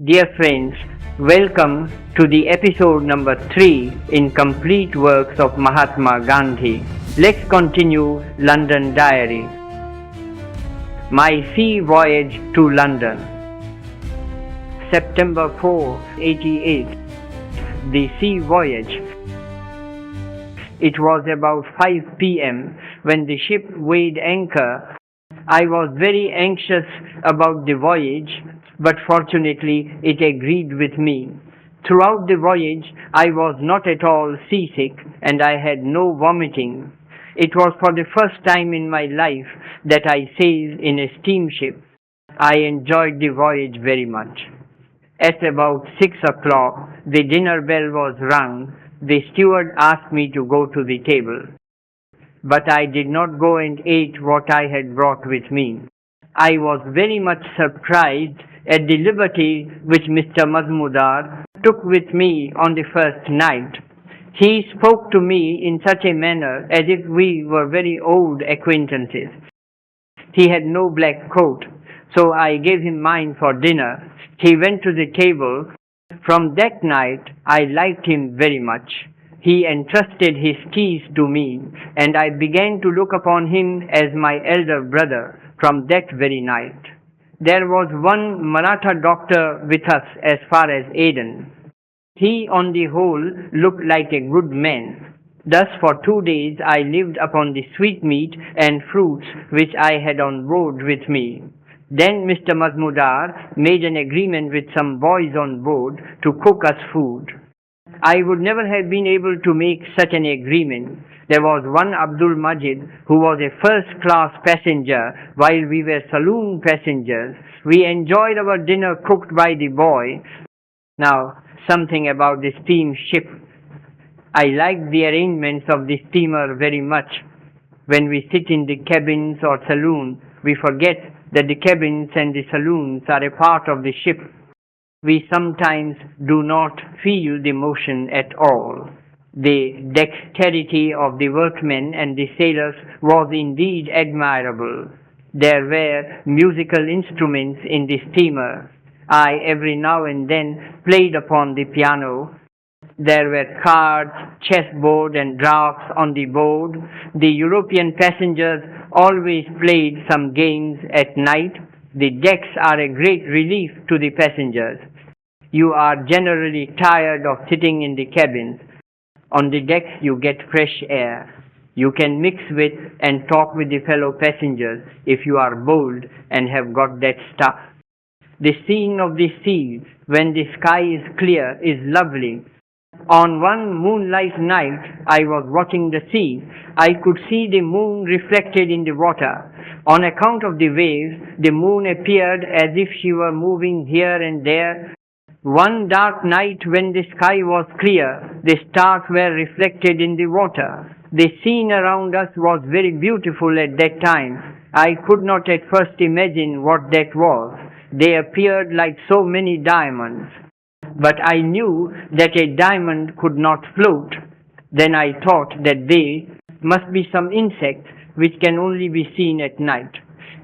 Dear friends, welcome to the episode number 3 in Complete Works of Mahatma Gandhi. Let's continue London Diary. My Sea Voyage to London. September 4, 88. The Sea Voyage. It was about 5 p.m. when the ship weighed anchor. I was very anxious about the voyage, but fortunately it agreed with me. Throughout the voyage I was not at all seasick and I had no vomiting. It was for the first time in my life that I sailed in a steamship. I enjoyed the voyage very much. At about 6 o'clock the dinner bell was rung. The steward asked me to go to the table, but I did not go and ate what I had brought with me. I was very much surprised at the liberty which Mr. Mazmudar took with me on the first night. He spoke to me in such a manner as if we were very old acquaintances. He had no black coat, so I gave him mine for dinner. He went to the table. From that night I liked him very much. He entrusted his keys to me, and I began to look upon him as my elder brother from that very night. There was one Maratha doctor with us as far as Aden. He on the whole looked like a good man. Thus for 2 days I lived upon the sweetmeat and fruits which I had on board with me. Then Mr. Mazmudar made an agreement with some boys on board to cook us food. I would never have been able to make such an agreement. There was one Abdul Majid who was a first-class passenger while we were saloon passengers. We enjoyed our dinner cooked by the boy. Now, something about the steamship. I liked the arrangements of the steamer very much. When we sit in the cabins or saloon, we forget that the cabins and the saloons are a part of the ship. We sometimes do not feel the motion at all. The dexterity of the workmen and the sailors was indeed admirable. There were musical instruments in the steamer. I every now and then played upon the piano. There were cards, chessboard and draughts on the board. The European passengers always played some games at night. The decks are a great relief to the passengers. You are generally tired of sitting in the cabins. On the decks you get fresh air. You can mix with and talk with the fellow passengers if you are bold and have got that stuff. The scene of the sea when the sky is clear is lovely. On one moonlight night I was watching the sea. I could see the moon reflected in the water. On account of the waves, the moon appeared as if she were moving here and there. One dark night when the sky was clear, the stars were reflected in the water. The scene around us was very beautiful at that time. I could not at first imagine what that was. They appeared like so many diamonds. But I knew that a diamond could not float. Then I thought that they must be some insects which can only be seen at night.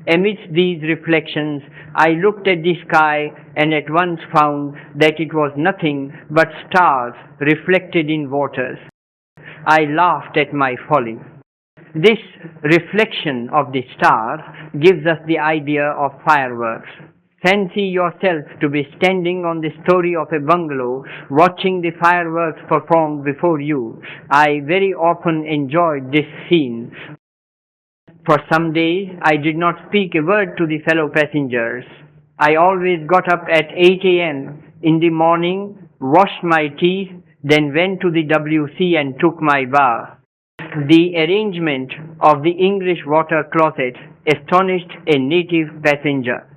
Amidst these reflections, I looked at the sky and at once found that it was nothing but stars reflected in waters. I laughed at my folly. This reflection of the stars gives us the idea of fireworks. Fancy yourself to be standing on the story of a bungalow watching the fireworks performed before you. I very often enjoyed this scene. For some days I did not speak a word to the fellow passengers. I always got up at 8 a.m. in the morning, washed my teeth, then went to the WC and took my bath. The arrangement of the English water closet astonished a native passenger.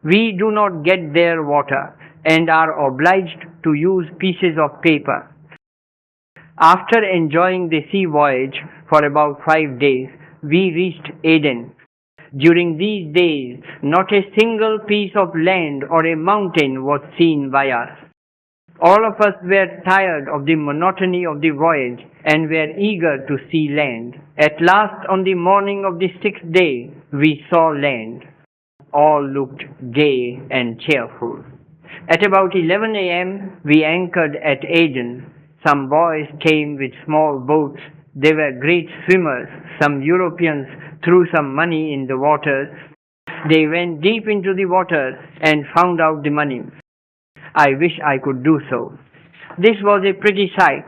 We do not get their water and are obliged to use pieces of paper. After enjoying the sea voyage for about 5 days, we reached Aden. During these days, not a single piece of land or a mountain was seen by us. All of us were tired of the monotony of the voyage and were eager to see land. At last, on the morning of the 6th day, we saw land. All looked gay and cheerful. At about 11 a.m., we anchored at Aden. Some boys came with small boats. They were great swimmers. Some Europeans threw some money in the water. They went deep into the water and found out the money. I wish I could do so. This was a pretty sight.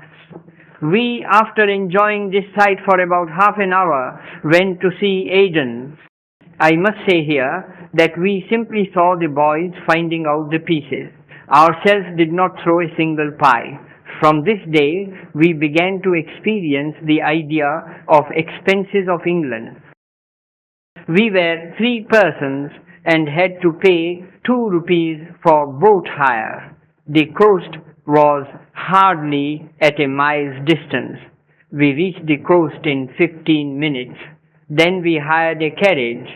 We, after enjoying this sight for about half an hour, went to see Aden. I must say here that we simply saw the boys finding out the pieces. Ourselves did not throw a single pie. From this day, we began to experience the idea of expenses of England. We were 3 persons and had to pay 2 rupees for boat hire. The coast was hardly at a mile's distance. We reached the coast in 15 minutes. Then we hired a carriage.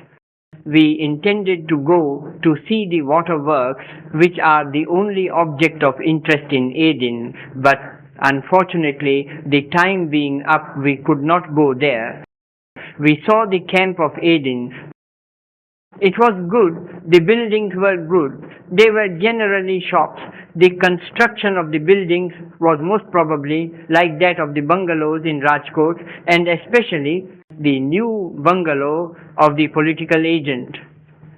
We intended to go to see the waterworks, which are the only object of interest in Aden, but unfortunately, the time being up, we could not go there. We saw the camp of Aden. It was good. The buildings were good. They were generally shops. The construction of the buildings was most probably like that of the bungalows in Rajkot, and especially the new bungalow of the political agent.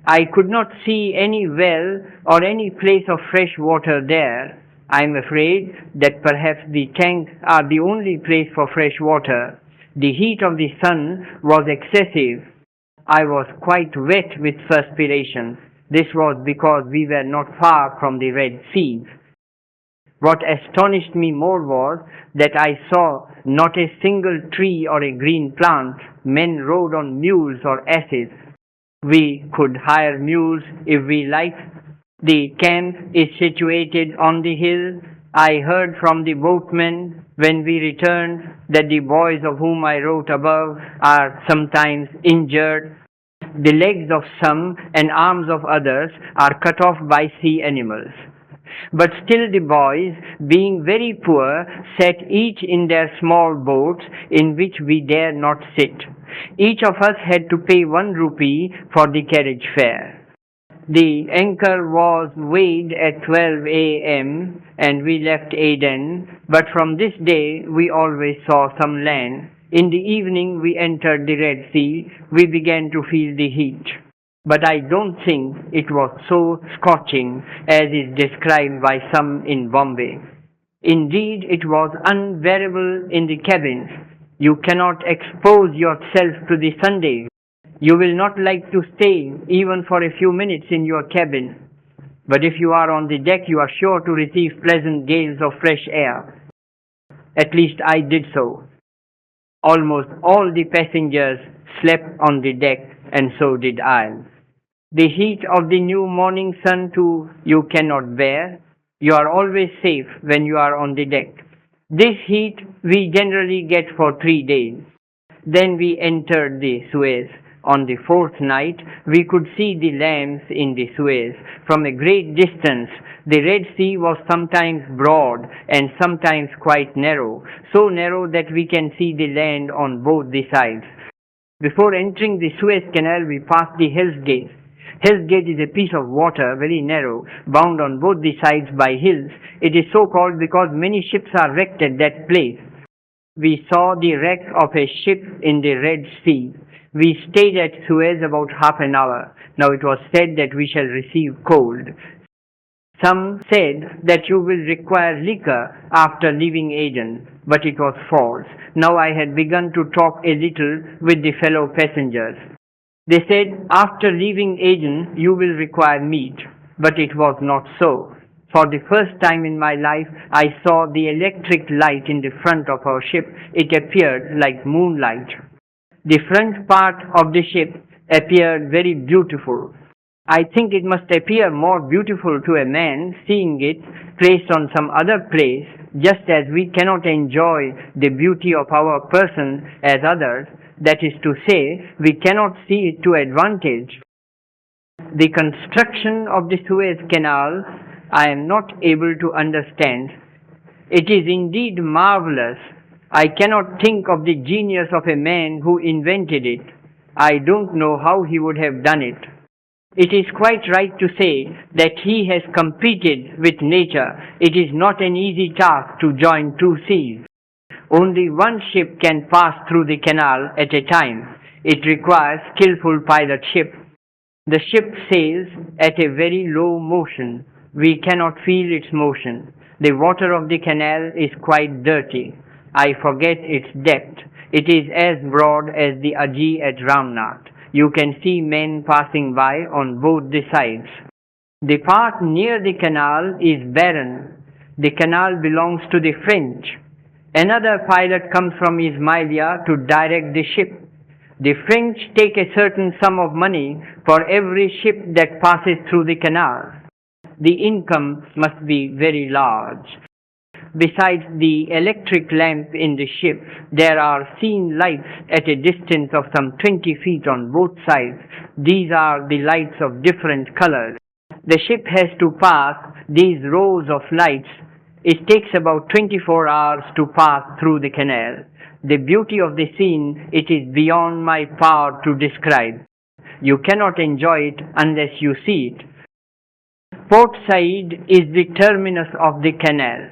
I could not see any well or any place of fresh water there. I am afraid that perhaps the tanks are the only place for fresh water. The heat of the sun was excessive. I was quite wet with perspiration. This was because we were not far from the Red Sea. What astonished me more was that I saw not a single tree or a green plant. Men rode on mules or asses. We could hire mules if we liked. The camp is situated on the hill. I heard from the boatmen when we returned that the boys of whom I wrote above are sometimes injured. The legs of some and arms of others are cut off by sea animals. But still the boys, being very poor, sat each in their small boats in which we dare not sit. Each of us had to pay 1 rupee for the carriage fare. The anchor was weighed at 12 a.m. and we left Aden, but from this day we always saw some land. In the evening we entered the Red Sea. We began to feel the heat. But I don't think it was so scorching as is described by some in Bombay. Indeed, it was unbearable in the cabins. You cannot expose yourself to the Sunday. You will not like to stay even for a few minutes in your cabin. But if you are on the deck, you are sure to receive pleasant gales of fresh air. At least I did so. Almost all the passengers slept on the deck, and so did I. The heat of the new morning sun too you cannot bear. You are always safe when you are on the deck. This heat we generally get for 3 days. Then we entered the Suez. On the 4th night, we could see the lamps in the Suez. From a great distance, the Red Sea was sometimes broad and sometimes quite narrow, so narrow that we can see the land on both the sides. Before entering the Suez Canal, we passed the Hell's Gate. Hell's Gate is a piece of water, very narrow, bound on both the sides by hills. It is so called because many ships are wrecked at that place. We saw the wreck of a ship in the Red Sea. We stayed at Suez about half an hour. Now it was said that we shall receive cold. Some said that you will require liquor after leaving Aden, but it was false. Now I had begun to talk a little with the fellow passengers. They said, after leaving Aden, you will require meat, but it was not so. For the first time in my life, I saw the electric light in the front of our ship. It appeared like moonlight. The front part of the ship appeared very beautiful. I think it must appear more beautiful to a man seeing it placed on some other place, just as we cannot enjoy the beauty of our person as others. That is to say, we cannot see it to advantage. The construction of the Suez Canal I am not able to understand. It is indeed marvelous. I cannot think of the genius of a man who invented it. I don't know how he would have done it. It is quite right to say that he has competed with nature. It is not an easy task to join two seas. Only one ship can pass through the canal at a time. It requires skillful pilotship. The ship sails at a very low motion. We cannot feel its motion. The water of the canal is quite dirty. I forget its depth. It is as broad as the Aji at Ramnath. You can see men passing by on both the sides. The part near the canal is barren. The canal belongs to the French. Another pilot comes from Ismailia to direct the ship. The French take a certain sum of money for every ship that passes through the canal. The income must be very large. Besides the electric lamp in the ship, there are seen lights at a distance of some 20 feet on both sides. These are the lights of different colors. The ship has to pass these rows of lights. It takes about 24 hours to pass through the canal. The beauty of the scene, it is beyond my power to describe. You cannot enjoy it unless you see it. Port Said is the terminus of the canal.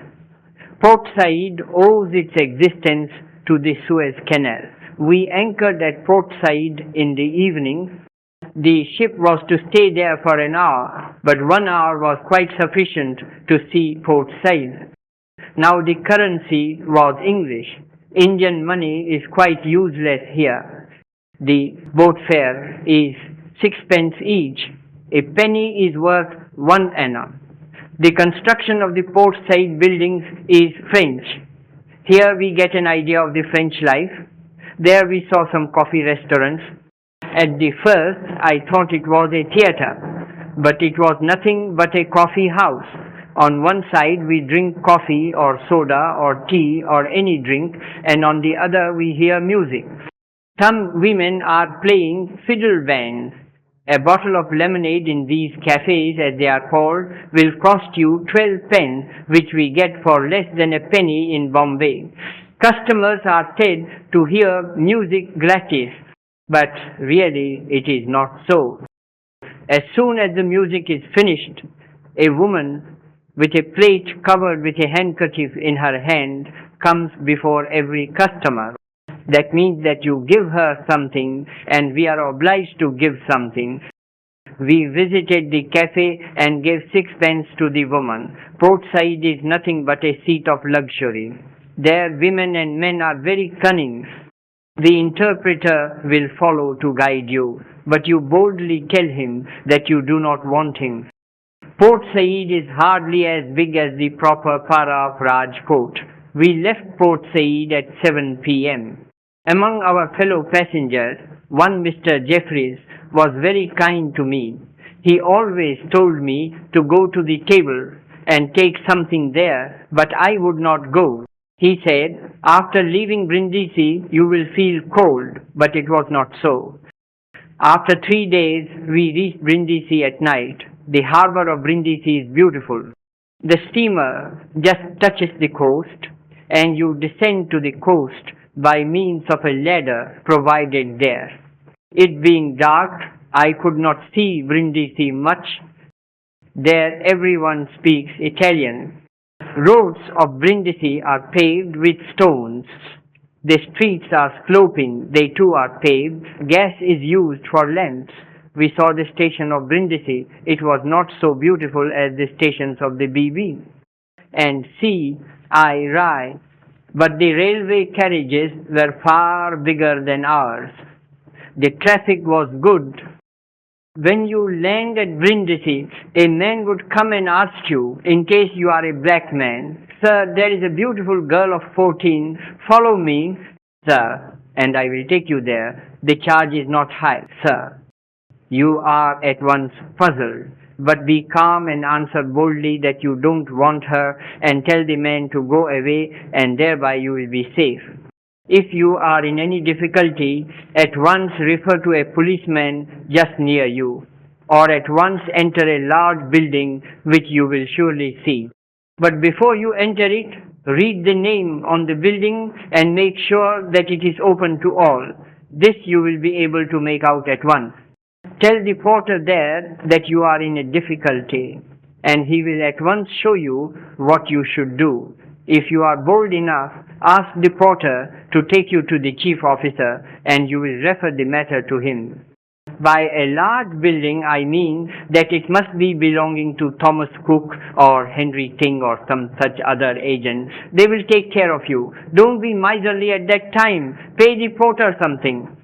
Port Said owes its existence to the Suez Canal. We anchored at Port Said in the evening. The ship was to stay there for an hour, but 1 hour was quite sufficient to see Port Said. Now the currency was English. Indian money is quite useless here. The boat fare is 6 pence each. A penny is worth 1 anna. The construction of the Port Said buildings is French. Here we get an idea of the French life. There we saw some coffee restaurants. At the first I thought it was a theatre, but it was nothing but a coffee house. On one side we drink coffee or soda or tea or any drink, and on the other we hear music. Some women are playing fiddle bands. A bottle of lemonade in these cafes, as they are called, will cost you 12 pence, which we get for less than a penny in Bombay. Customers are said to hear music gratis, but really it is not so. As soon as the music is finished, a woman with a plate covered with a handkerchief in her hand comes before every customer. That means that you give her something and we are obliged to give something. We visited the cafe and gave 6 pence to the woman. Port Said is nothing but a seat of luxury. There women and men are very cunning. The interpreter will follow to guide you, but you boldly tell him that you do not want him. Port Said is hardly as big as the proper para of Rajkot. We left Port Said at 7 p.m. Among our fellow passengers, one Mr. Jeffries was very kind to me. He always told me to go to the table and take something there, but I would not go. He said, after leaving Brindisi, you will feel cold, but it was not so. After 3 days, we reached Brindisi at night. The harbor of Brindisi is beautiful. The steamer just touches the coast, and you descend to the coast by means of a ladder provided there. It being dark, I could not see Brindisi much. There everyone speaks Italian. Roads of Brindisi are paved with stones. The streets are sloping, they too are paved. Gas is used for lamps. We saw the station of Brindisi. It was not so beautiful as the stations of the BB and CI, but the railway carriages were far bigger than ours. The traffic was good. When you land at Brindisi, a man would come and ask you, in case you are a black man, "Sir, there is a beautiful girl of 14. Follow me, sir, and I will take you there. The charge is not high, sir." You are at once puzzled, but be calm and answer boldly that you don't want her, and tell the man to go away, and thereby you will be safe. If you are in any difficulty, at once refer to a policeman just near you, or at once enter a large building which you will surely see. But before you enter it, read the name on the building and make sure that it is open to all. This you will be able to make out at once. Tell the porter there that you are in a difficulty, and he will at once show you what you should do. If you are bold enough, ask the porter to take you to the chief officer, and you will refer the matter to him. By a large building, I mean that it must be belonging to Thomas Cook or Henry King or some such other agent. They will take care of you. Don't be miserly at that time. Pay the porter something.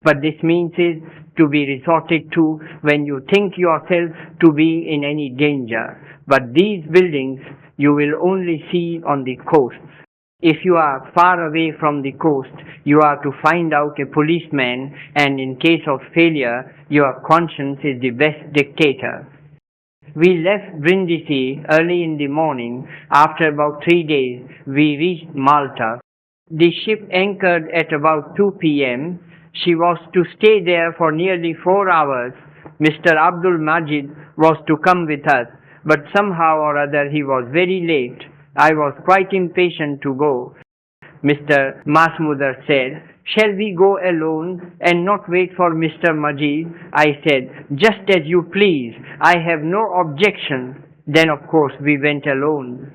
But this means is to be resorted to when you think yourself to be in any danger. But these buildings you will only see on the coast. If you are far away from the coast, you are to find out a policeman, and in case of failure, your conscience is the best dictator. We left Brindisi early in the morning. After about 3 days, we reached Malta. The ship anchored at about 2 p.m. She was to stay there for nearly 4 hours. Mr. Abdul Majid was to come with us, but somehow or other he was very late. I was quite impatient to go. Mr. Masmudar said, "Shall we go alone and not wait for Mr. Majid?" I said, "Just as you please. I have no objection." Then of course we went alone.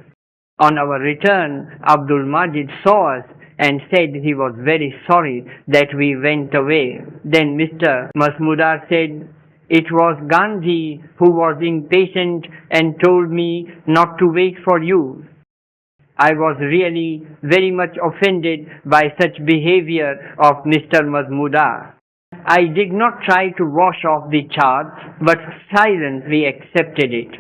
On our return, Abdul Majid saw us and said he was very sorry that we went away. Then Mr. Masmudar said, "It was Gandhi who was impatient and told me not to wait for you." I was really very much offended by such behavior of Mr. Masmudar. I did not try to wash off the charge, but silently accepted it.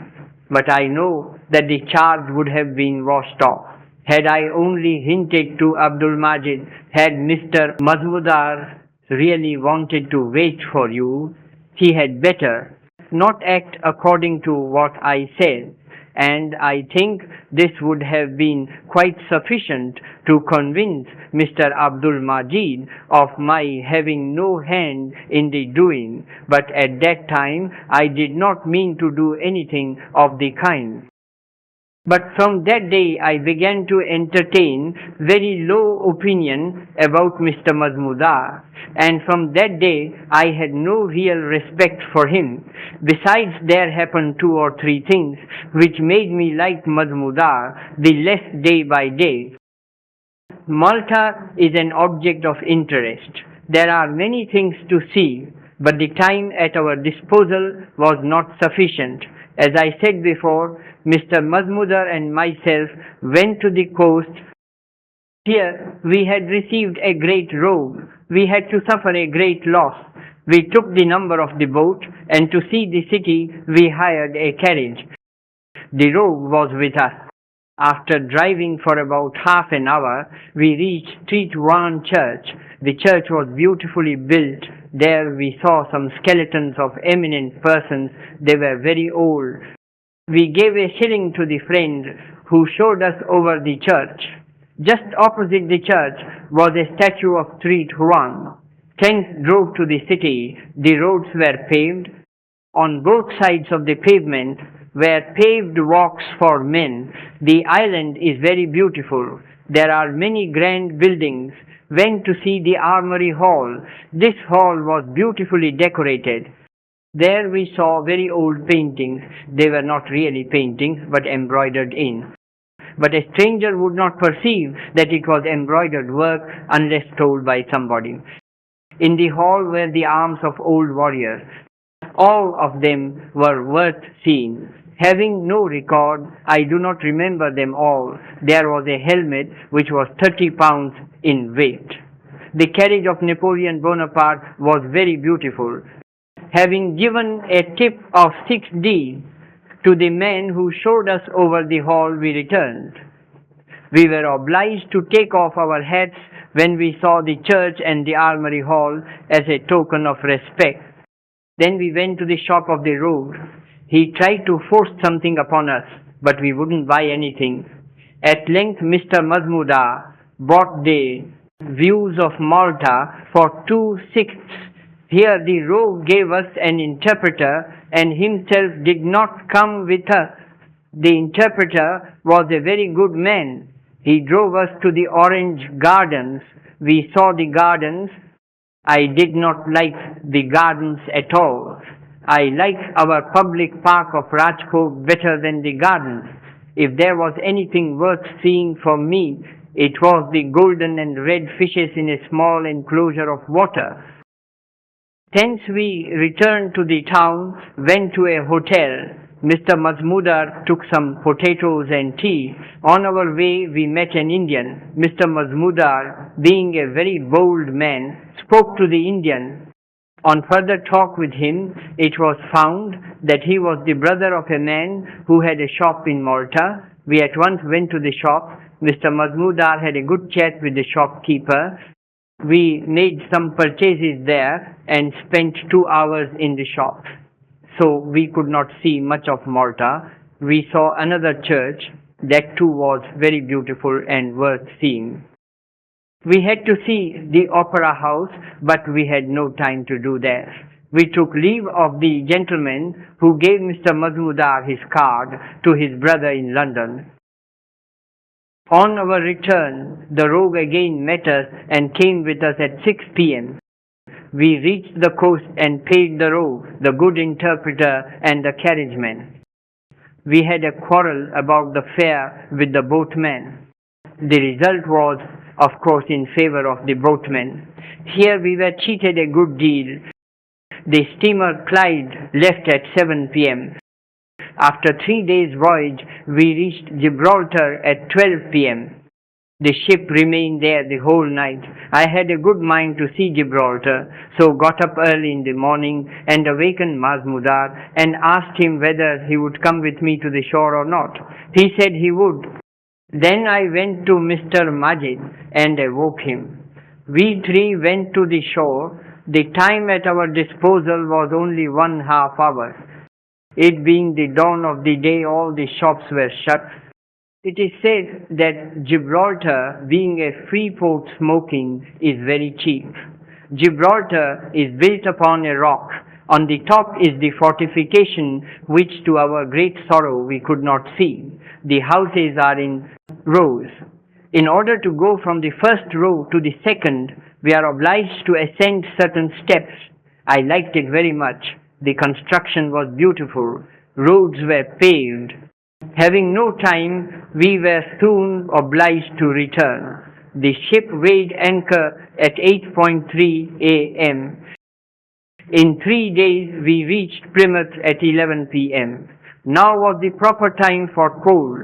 But I know that the charge would have been washed off. Had I only hinted to Abdul Majid, had Mr. Masmudar really wanted to wait for you, he had better not act according to what I said. And I think this would have been quite sufficient to convince Mr. Abdul Majid of my having no hand in the doing, but at that time I did not mean to do anything of the kind. But from that day I began to entertain very low opinion about Mr. Masmudar, and from that day I had no real respect for him. Besides, there happened 2 or 3 things which made me like Masmudar the less day by day. Malta is an object of interest. There are many things to see, but the time at our disposal was not sufficient. As I said before, Mr. Masmudar and myself went to the coast. Here we had received a great rogue. We had to suffer a great loss. We took the number of the boat, and to see the city we hired a carriage. The rogue was with us. After driving for about half an hour, we reached Street One Church. The church was beautifully built. There we saw some skeletons of eminent persons. They were very old. We gave a shilling to the friend who showed us over the church. Just opposite the church was a statue of Street One. Thence drove to the city. The roads were paved. On both sides of the pavement were paved walks for men. The island is very beautiful. There are many grand buildings. Went to see the Armory Hall. This hall was beautifully decorated. There we saw very old paintings. They were not really paintings, but embroidered in. But a stranger would not perceive that it was embroidered work unless told by somebody. In the hall were the arms of old warriors. All of them were worth seeing. Having no record, I do not remember them all. There was a helmet which was 30 pounds in weight. The carriage of Napoleon Bonaparte was very beautiful. Having given a tip of 6d to the man who showed us over the hall, we returned. We were obliged to take off our hats when we saw the church and the Armory Hall as a token of respect. Then we went to the shop of the road. He tried to force something upon us, but we wouldn't buy anything. At length Mr. Masmudar bought the Views of Malta for 2/6. Here the rogue gave us an interpreter and himself did not come with us. The interpreter was a very good man. He drove us to the orange gardens. We saw the gardens. I did not like the gardens at all. I like our public park of Rajkot better than the gardens. If there was anything worth seeing for me, it was the golden and red fishes in a small enclosure of water. Thence we returned to the town, went to a hotel. Mr. Mazmudar took some potatoes and tea. On our way we met an Indian. Mr. Mazmudar, being a very bold man, spoke to the Indian. On further talk with him, it was found that he was the brother of a man who had a shop in Malta. We at once went to the shop. Mr. Mazmudar had a good chat with the shopkeeper. We made some purchases there and spent 2 hours in the shop. So we could not see much of Malta. We saw another church. That too was very beautiful and worth seeing. We had to see the opera house, but we had no time to do that. We took leave of the gentleman who gave Mr. Mazmudar his card to his brother in London. On our return, the rogue again met us and came with us at 6 p.m. We reached the coast and paid the rogue, the good interpreter and the carriageman. We had a quarrel about the fare with the boatman. The result was, of course, in favor of the boatman. Here we were cheated a good deal. The steamer Clyde left at 7 p.m. After 3 days' voyage, we reached Gibraltar at 12 p.m. The ship remained there the whole night. I had a good mind to see Gibraltar, so got up early in the morning and awakened Mazmudar and asked him whether he would come with me to the shore or not. He said he would. Then I went to Mr. Majid and awoke him. We three went to the shore. The time at our disposal was only 1/2 hour. It being the dawn of the day, all the shops were shut. It is said that Gibraltar, being a free port smoking, is very cheap. Gibraltar is built upon a rock. On the top is the fortification, which to our great sorrow we could not see. The houses are in rows. In order to go from the first row to the second, we are obliged to ascend certain steps. I liked it very much. The construction was beautiful. Roads were paved. Having no time, we were soon obliged to return. The ship weighed anchor at 8:3 a.m. In 3 days, we reached Plymouth at 11 p.m. Now was the proper time for coal.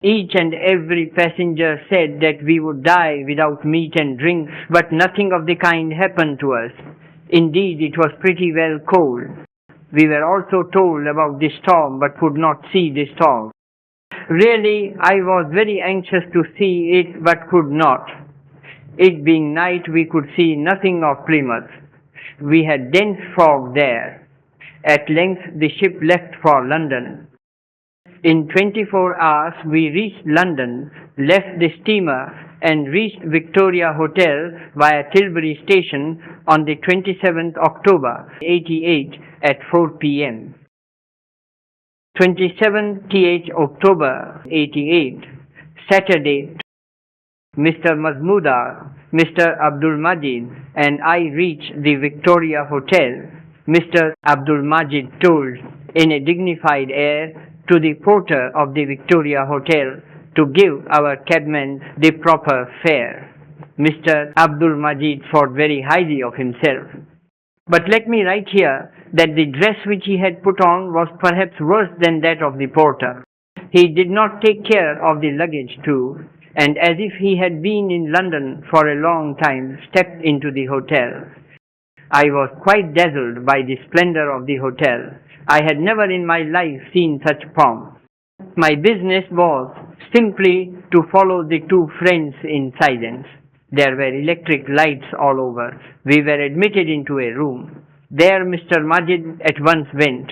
Each and every passenger said that we would die without meat and drink, but nothing of the kind happened to us. Indeed, it was pretty well cold. We were also told about the storm, but could not see the storm. Really, I was very anxious to see it, but could not. It being night, we could see nothing of Plymouth. We had dense fog there. At length, the ship left for London. In 24 hours, we reached London, left the steamer, and reached Victoria Hotel via Tilbury Station on the 27th October 88 at 4 p.m. 27th October 88, Saturday, Mr. Mazmudar, Mr. Abdul Majid, and I reached the Victoria Hotel. Mr. Abdul Majid told in a dignified air to the porter of the Victoria Hotel to give our cabman the proper fare. Mr. Abdul Majid thought very highly of himself. But let me write here that the dress which he had put on was perhaps worse than that of the porter. He did not take care of the luggage too, and as if he had been in London for a long time, stepped into the hotel. I was quite dazzled by the splendor of the hotel. I had never in my life seen such pomp. My business was simply to follow the two friends in silence. There were electric lights all over. We were admitted into a room. There Mr. Majid at once went.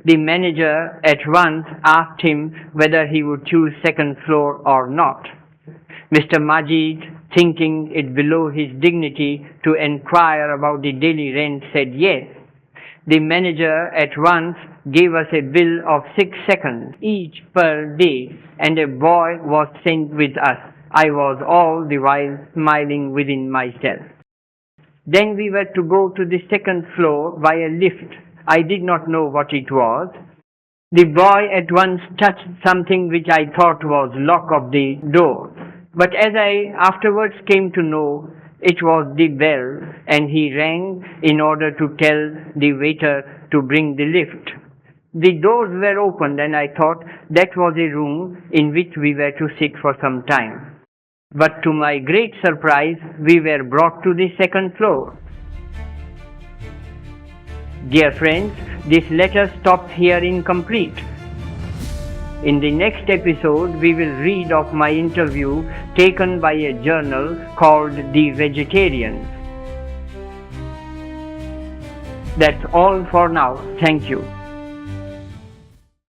The manager at once asked him whether he would choose second floor or not. Mr. Majid, thinking it below his dignity to enquire about the daily rent, said yes. The manager at once gave us a bill of 6 seconds each per day, and a boy was sent with us. I was all the while smiling within myself. Then we were to go to the second floor by a lift. I did not know what it was. The boy at once touched something which I thought was lock of the door. But as I afterwards came to know, it was the bell, and he rang in order to tell the waiter to bring the lift. The doors were opened, and I thought that was a room in which we were to sit for some time. But to my great surprise, we were brought to the second floor. Dear friends, this letter stops here incomplete. In the next episode, we will read of my interview taken by a journal called The Vegetarian. That's all for now. Thank you.